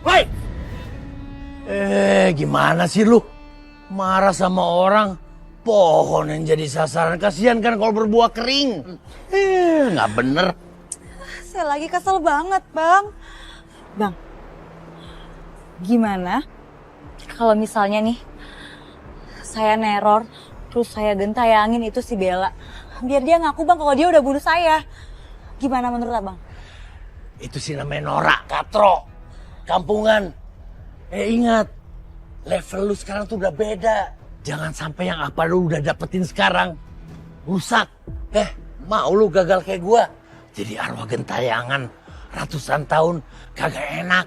Woi! Gimana sih lu? Marah sama orang, pohon yang jadi sasaran. Kasihan kan kalau berbuah kering. Nggak bener. Saya lagi kesel banget, Bang. Bang, gimana kalau misalnya nih saya neror, terus saya gentayangin itu si Bella. Biar dia ngaku, Bang, kalau dia udah bunuh saya. Gimana menurut Abang? Itu sih namanya norak, katro, kampungan. Ingat, level lu sekarang tuh udah beda. Jangan sampai yang apa lu udah dapetin sekarang rusak. Mau lu gagal kayak gua? Jadi arwah gentayangan ratusan tahun kagak enak.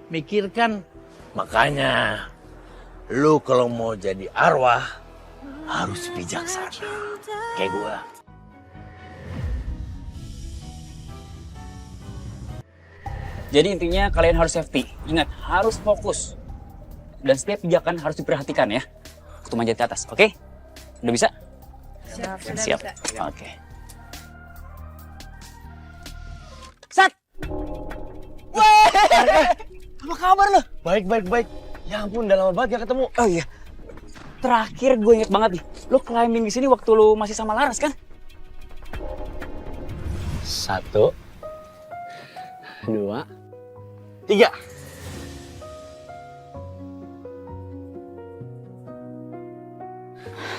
Mikirkan. Makanya lu kalau mau jadi arwah harus bijaksana kayak gua. Jadi intinya kalian harus safety. Ingat, harus fokus. Dan setiap pijakan harus diperhatikan ya. Waktu manjat ke atas, oke? Udah bisa? Siap. Oke. Sat! Apa kabar lo? Baik. Ya ampun, udah lama banget gak ketemu. Oh iya. Terakhir gue inget banget nih. Lo climbing di sini waktu lo masih sama Laras kan? 1, 2, 3.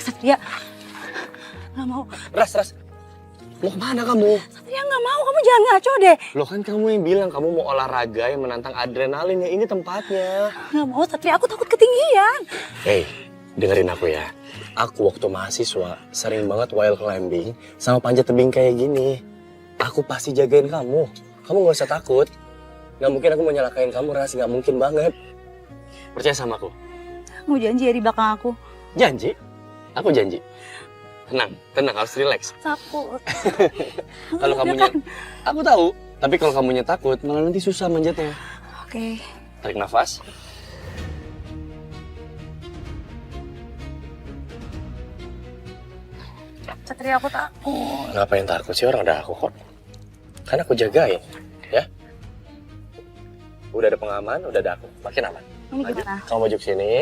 Satria, nggak mau. Ras. Mau kemana kamu? Satria nggak mau, kamu jangan ngaco deh. Lo kan kamu yang bilang kamu mau olahraga yang menantang adrenalin ya. Ini tempatnya. Nggak mau, Satria, aku takut ketinggian. Hey, dengerin aku ya. Aku waktu mahasiswa sering banget wall climbing sama panjat tebing kayak gini. Aku pasti jagain kamu. Kamu gak usah takut. Gak mungkin aku mau nyalakain kamu, Ras. Gak mungkin banget. Percaya sama aku. Mau janji ya di belakang aku. Janji? Aku janji. Tenang, harus relax. Takut. Kalau kamunya, aku tahu. Tapi kalau kamunya takut, malah nanti susah manjatnya. Oke. Tarik nafas. Satria, aku takut. Ngapain takut sih, orang ada aku kok. Kan aku jagain, ya. Udah ada pengaman, udah ada aku. Makin aman. Ini Lanjut. gimana? Kamu maju ke sini.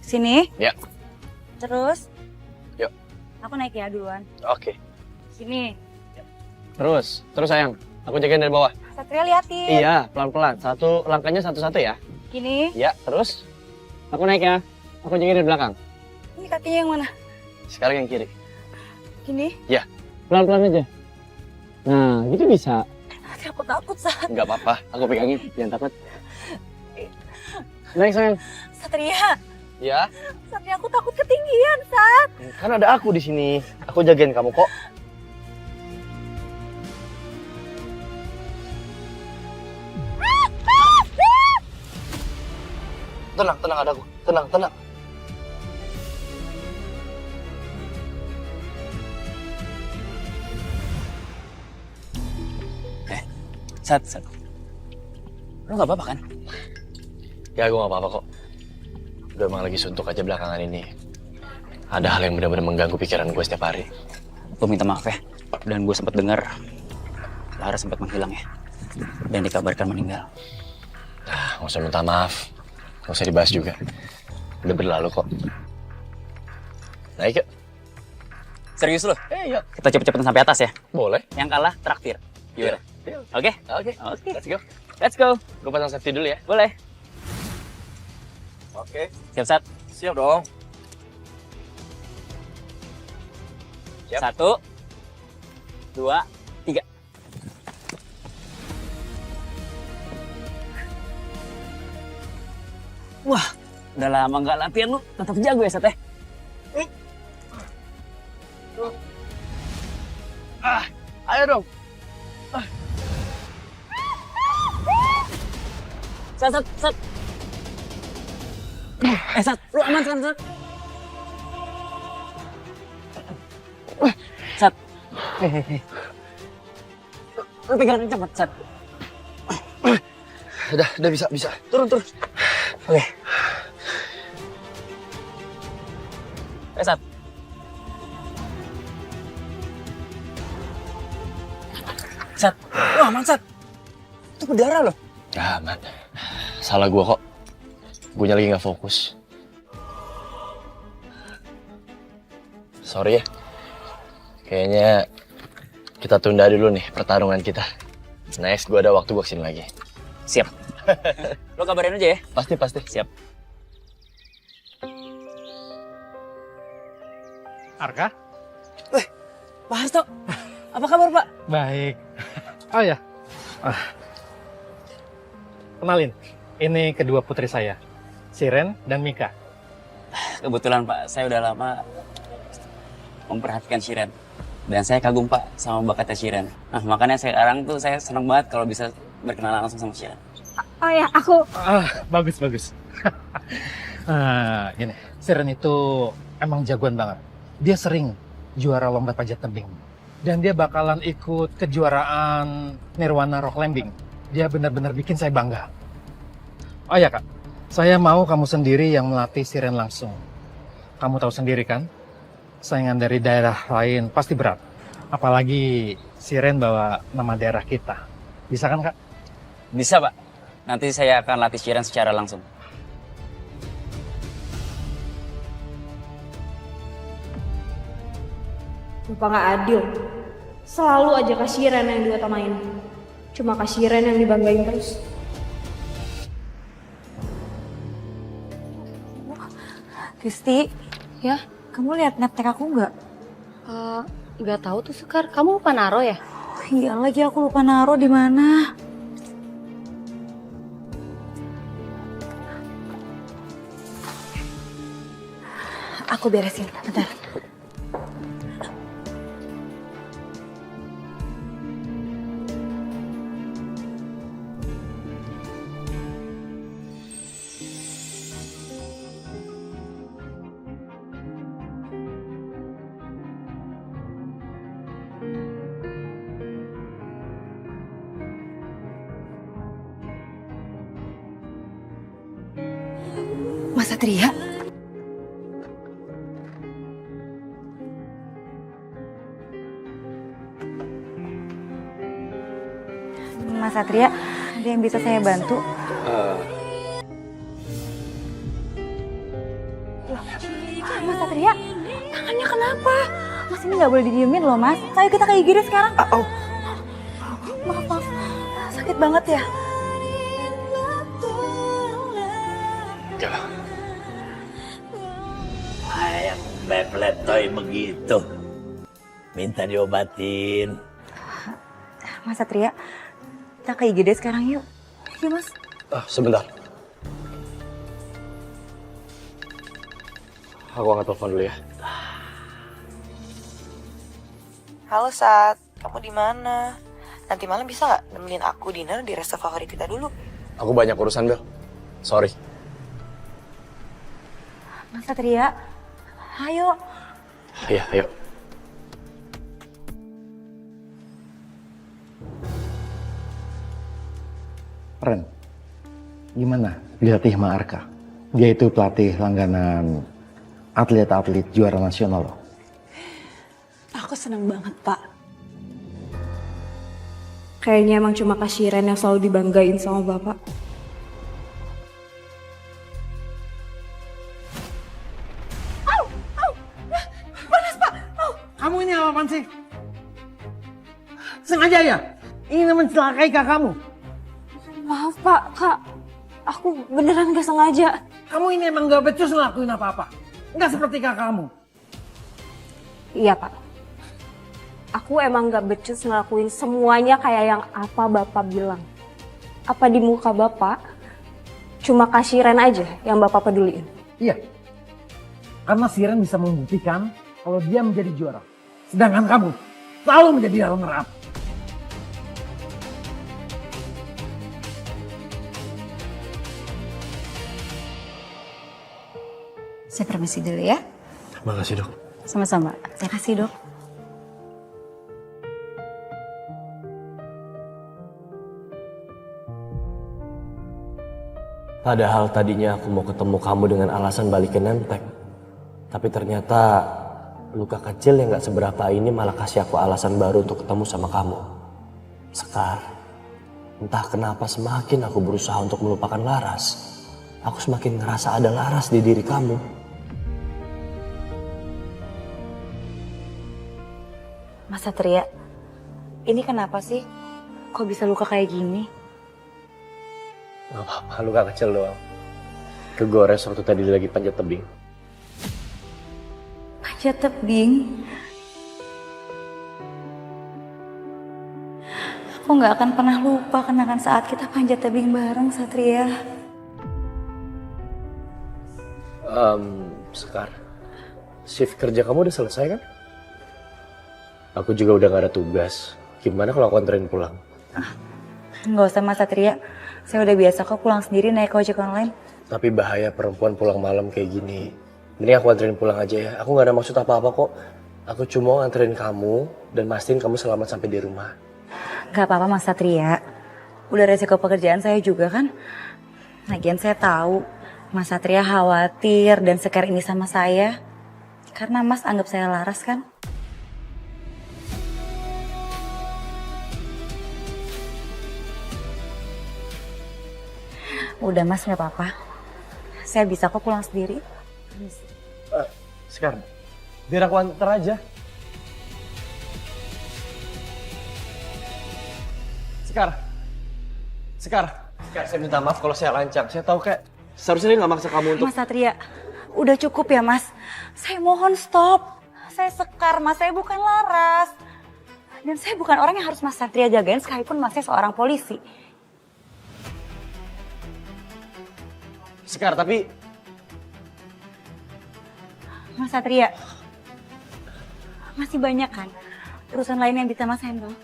Sini. Ya. Terus. Yuk. Aku naik ya duluan. Oke. Sini. Terus sayang. Aku jagain dari bawah. Satria, liatin. Iya, pelan-pelan. Langkahnya satu-satu ya. Gini. Ya, terus. Aku naik ya. Aku jagain dari belakang. Ini kakinya yang mana? Sekarang yang kiri. Gini. Ya, pelan-pelan aja. Nah, gitu bisa. Satria, aku takut, Sat. Nggak apa-apa, aku pegangin. Jangan takut. Naik sayang. Satria. Ya. Satria, aku takut ketinggian, Sat. Kan ada aku di sini. Aku jagain kamu kok. Tenang, ada aku. Tenang. Sat. Lo gak apa-apa kan? Ya, gue gak apa-apa kok. Gue emang lagi suntuk aja belakangan ini. Ada hal yang benar-benar mengganggu pikiran gue setiap hari. Gue minta maaf ya. Dan gue sempat dengar Laras sempat menghilang ya. Dan dikabarkan meninggal. Gak usah minta maaf. Gak usah dibahas juga. Udah berlalu kok. Naik yuk. Serius lo? Yuk. Kita cepet-cepetan sampai atas ya. Boleh. Yang kalah traktir. Gimana? Oke? Oke. Let's go. Gue pasang safety dulu ya. Boleh. Oke. Siap, Sat? Siap dong. Siap. 1, 2, 3. Wah, udah lama nggak latihan lu. Tetap jago ya, Sat ya? Ayo dong. Sat. Sat, lu aman kan, Sat? Sat. Lu pegangan cepet, Sat. Udah bisa. Turun. Oke. Sat. Sat, lu aman Sat. Itu berdarah loh. Ya aman. Salah gua kok. Guanya lagi nggak fokus. Sorry ya. Kayaknya kita tunda dulu nih pertarungan kita. Next gua ada waktu gua kesini lagi. Siap. Lo kabarin aja ya. Pasti. Siap. Arka? Pak Hasto, apa kabar Pak? Baik. Oh ya, kenalin, ini kedua putri saya, Siren dan Mika. Kebetulan Pak, saya udah lama memperhatikan Shiren. Dan saya kagum Pak sama bakatnya Shiren. Nah makanya sekarang tuh saya senang banget kalau bisa berkenalan langsung sama Shiren. Oh ya, aku... Bagus. Gini, Siren itu emang jagoan banget. Dia sering juara lomba panjat tebing. Dan dia bakalan ikut kejuaraan Nirwana Rock Climbing. Dia benar-benar bikin saya bangga. Oh ya Kak, saya mau kamu sendiri yang melatih Siren langsung. Kamu tahu sendiri kan, saingan dari daerah lain pasti berat. Apalagi Siren bawa nama daerah kita. Bisa kan Kak? Bisa Pak, nanti saya akan latih Shiren secara langsung. Bapak nggak adil. Selalu aja Kak Shiren yang diutamain. Cuma Kak Shiren yang dibanggain terus. Kristi, Ya, kamu lihat ngetek aku nggak? nggak tahu tuh Sekar. Kamu lupa naro ya? Iya lagi aku lupa naruh di mana. Aku beresin, bentar. Mas Satria? Mas Satria, ada yang bisa saya bantu? Mas Satria, tangannya kenapa? Mas ini nggak boleh didiemin loh Mas. Ayo kita kayak gini sekarang. Maaf. Sakit banget ya? Yang bepletoy begitu. Minta diobatin. Mas Satria, kita ke IGD sekarang yuk. Yuk Mas. Sebentar. Aku angkat telepon dulu ya. Halo Sat, kamu di mana? Nanti malam bisa nggak nemenin aku dinner di resto favorit kita dulu? Aku banyak urusan, Bel. Sorry. Mas Satria, ayo. Iya, ayo. Ren, gimana dilatih sama Arka? Dia itu pelatih langganan atlet-atlet juara nasional loh. Aku seneng banget Pak. Kayaknya emang cuma Kak Shiren yang selalu dibanggain sama Bapak. Kamu ini apaan sih? Sengaja ya? Ingin mencelakai kakakmu? Maaf Pak, Kak. Aku beneran gak sengaja. Kamu ini emang gak becus ngelakuin apa-apa. Nggak seperti kakakmu. Iya Pak. Aku emang gak becus ngelakuin semuanya kayak yang apa Bapak bilang. Apa di muka Bapak, cuma Kak Shiren aja yang Bapak peduliin. Iya. Karena Siren bisa membuktikan kalau dia menjadi juara. Sedangkan kamu selalu menjadi runner up. Saya permisi dulu ya. Makasih, Dok. Sama-sama. Terima kasih dok. Padahal tadinya aku mau ketemu kamu dengan alasan balikin Nemtek. Tapi ternyata luka kecil yang gak seberapa ini malah kasih aku alasan baru untuk ketemu sama kamu. Sekar, entah kenapa semakin aku berusaha untuk melupakan Laras, aku semakin ngerasa ada Laras di diri kamu. Mas Satria, ini kenapa sih? Kok bisa luka kayak gini? Gak apa-apa, luka kecil doang. Kegores waktu tadi lagi panjat tebing. Panjat tebing? Aku nggak akan pernah lupa kenangan saat kita panjat tebing bareng, Satria. Sekar, shift kerja kamu udah selesai kan? Aku juga udah gak ada tugas. Gimana kalau aku anterin pulang? Nggak usah Mas Satria, saya udah biasa kok pulang sendiri naik ojek online. Tapi bahaya perempuan pulang malam kayak gini. Mending aku anterin pulang aja ya. Aku gak ada maksud apa-apa kok. Aku cuma mau anterin kamu dan mastiin kamu selamat sampai di rumah. Gak apa-apa Mas Satria, udah resiko pekerjaan saya juga kan. Lagian saya tahu Mas Satria khawatir dan Sekar ini sama saya. Karena Mas anggap saya Laras kan. Udah Mas, gak apa-apa. Saya bisa kok pulang sendiri. Sekar, biar aku anter aja. Sekar, saya minta maaf kalau saya lancang. Saya tahu kayak seharusnya dia nggak maksa kamu untuk... Mas Satria, udah cukup ya Mas. Saya mohon stop. Saya Sekar Mas, saya bukan Laras. Dan saya bukan orang yang harus Mas Satria jagain sekalipun Masnya seorang polisi. Sekar, tapi... Mas Satria, masih banyak kan urusan lain yang bisa Mas handle.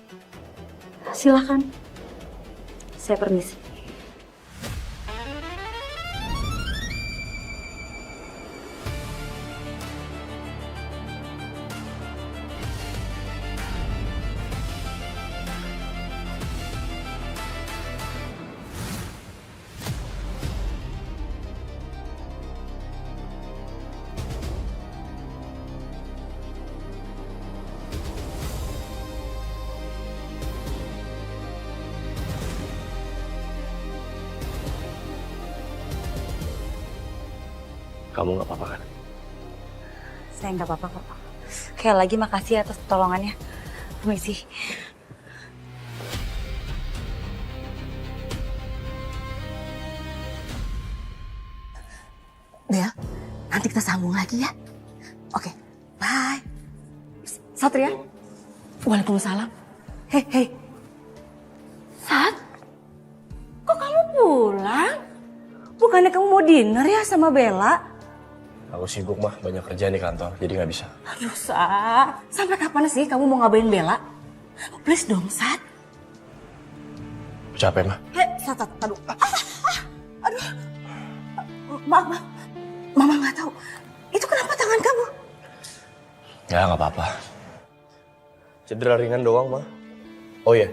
Silakan. Saya permisi. Kamu nggak apa-apa kan? Saya nggak apa-apa kok. Kayak lagi makasih atas pertolongannya. Permisi. Bel, nanti kita sambung lagi ya. Oke, bye. Satria? Waalaikumsalam. Hei. Sat? Kok kamu pulang? Bukannya kamu mau dinner ya sama Bella? Aku sibuk mah, banyak kerjaan di kantor, jadi nggak bisa. Aduh, Sat. Sampai kapan sih kamu mau ngabain Bella? Please dong, Sat. Capek mah. Hei, Sat, aduh. Aduh. Maaf. Mama nggak tahu. Itu kenapa tangan kamu? Ya nggak apa-apa. Cedera ringan doang mah. Oh iya,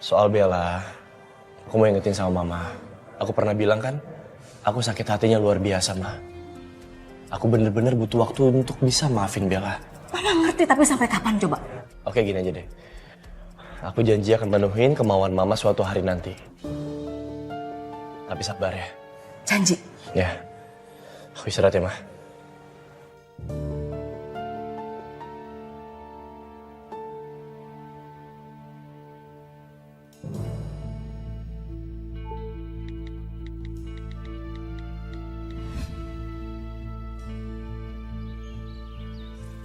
soal Bella, aku mau ingetin sama Mama. Aku pernah bilang kan, aku sakit hatinya luar biasa mah. Aku bener-bener butuh waktu untuk bisa maafin Bella. Mama ngerti, tapi sampai kapan coba? Oke, gini aja deh. Aku janji akan penuhin kemauan Mama suatu hari nanti. Tapi sabar ya. Janji. Ya, aku istirahat ya, Mah.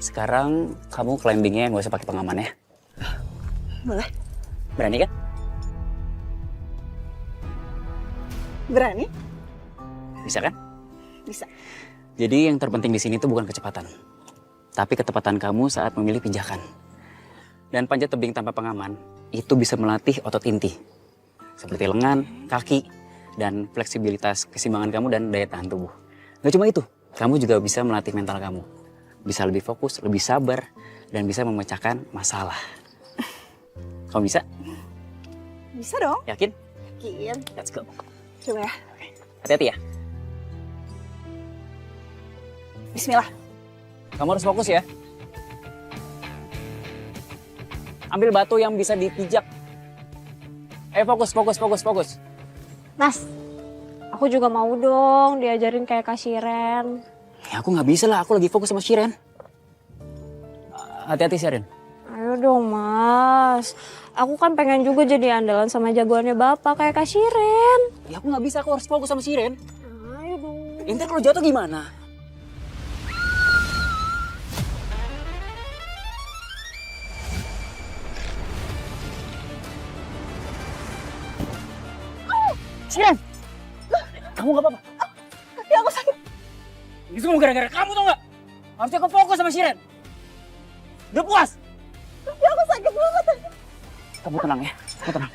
Sekarang kamu climbingnya nggak usah pakai pengaman ya. Boleh. Berani kan? Berani? Bisa kan? Bisa. Jadi yang terpenting di sini tuh bukan kecepatan, tapi ketepatan kamu saat memilih pijakan. Dan panjat tebing tanpa pengaman itu bisa melatih otot inti, seperti lengan, kaki, dan fleksibilitas keseimbangan kamu dan daya tahan tubuh. Gak cuma itu, kamu juga bisa melatih mental kamu. Bisa lebih fokus, lebih sabar, dan bisa memecahkan masalah. Kamu bisa? Bisa dong. Yakin? Yakin. Let's go. Coba ya. Hati-hati ya. Bismillah. Kamu harus fokus ya. Ambil batu yang bisa dipijak Ayo fokus. Mas, aku juga mau dong diajarin kayak Kak Shiren. Ya aku nggak bisa lah, aku lagi fokus sama Shiren. Hati-hati Shiren. Ayo dong Mas, aku kan pengen juga jadi andalan sama jagoannya Bapak kayak Kak Shiren. Ya aku nggak bisa, aku harus fokus sama Shiren. Ayo dong. Inter kalau jatuh gimana? Shiren! Kamu gak apa-apa? Kaki aku sakit. Ini semua gara-gara kamu tau gak? Harusnya aku fokus sama Shiren. Udah puas? Kaki aku sakit banget. Kamu tenang ya, kamu tenang.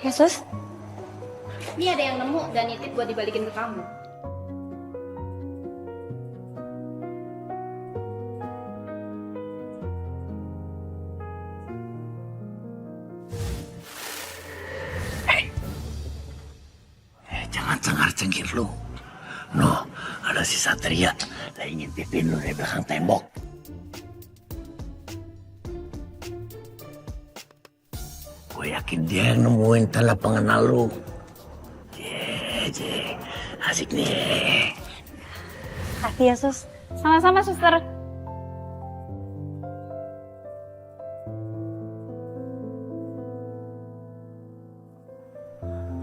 Yesus, Ini ada yang nemu dan nitip buat dibalikin ke kamu. Jangan cengar-cengir lu. No, ada si Satria lagi ngintipin lu dari belakang tembok. Gue yakin dia yang nemuin tanda pengenal lu. Je, asik nih. kasih Yesus. Sama-sama suster.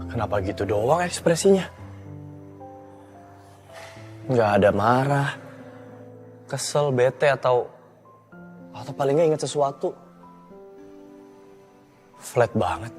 Kenapa gitu doang ekspresinya? Nggak ada marah, kesel, bete, atau paling nggak inget sesuatu. Flat banget.